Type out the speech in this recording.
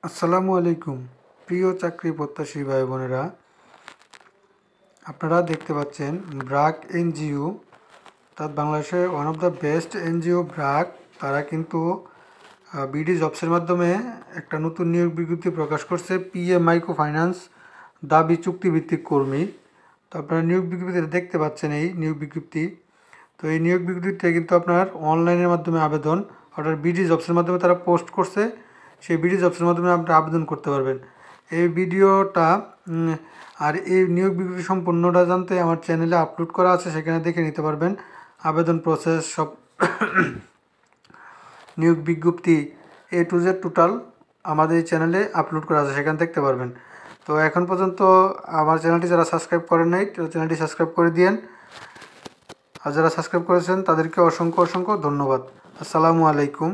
আসসালামু আলাইকুম প্রিয় চাকরি প্রত্যাশী ভাই বোনেরা, আপনারা দেখতে পাচ্ছেন ব্র্যাক এনজিও, অর্থাৎ বাংলাদেশের one of the best NGO BRAC. তারা কিন্তু বিডি জবসের মাধ্যমে একটা নতুন নিয়োগ বিজ্ঞপ্তি প্রকাশ করছে। পিএ মাইক্রো ফাইন্যান্স দাবি চুক্তিভিত্তিক কর্মী। তো আপনারা নিয়োগ বিজ্ঞপ্তিটা দেখতে পাচ্ছেন, এই নিয়োগ বিজ্ঞপ্তি। তো এই নিয়োগ বিজ্ঞপ্তিটা কিন্তু আপনার অনলাইনের মাধ্যমে আবেদন, অর্থাৎ বিডি জবসের মাধ্যমে তারা পোস্ট করছে। সেই বিডি জবসের মাধ্যমে আপনারা আবেদন করতে পারবেন। এই ভিডিওটা আর এই নিয়োগ বিজ্ঞপ্তি সম্পূর্ণটা জানতে আমার চ্যানেলে আপলোড করা আছে, সেখানে দেখে নিতে পারবেন। আবেদন প্রসেস সব নিয়োগ বিজ্ঞপ্তি A to Z টোটাল আমাদের এই চ্যানেলে আপলোড করা আছে, সেখানে দেখতে পারবেন। তো এখন পর্যন্ত আমার চ্যানেলটি যারা সাবস্ক্রাইব করেন নাই, চ্যানেলটি সাবস্ক্রাইব করে দিয়েন। আর যারা সাবস্ক্রাইব করেছেন তাদেরকে অসংখ্য অসংখ্য ধন্যবাদ। আসসালামু আলাইকুম।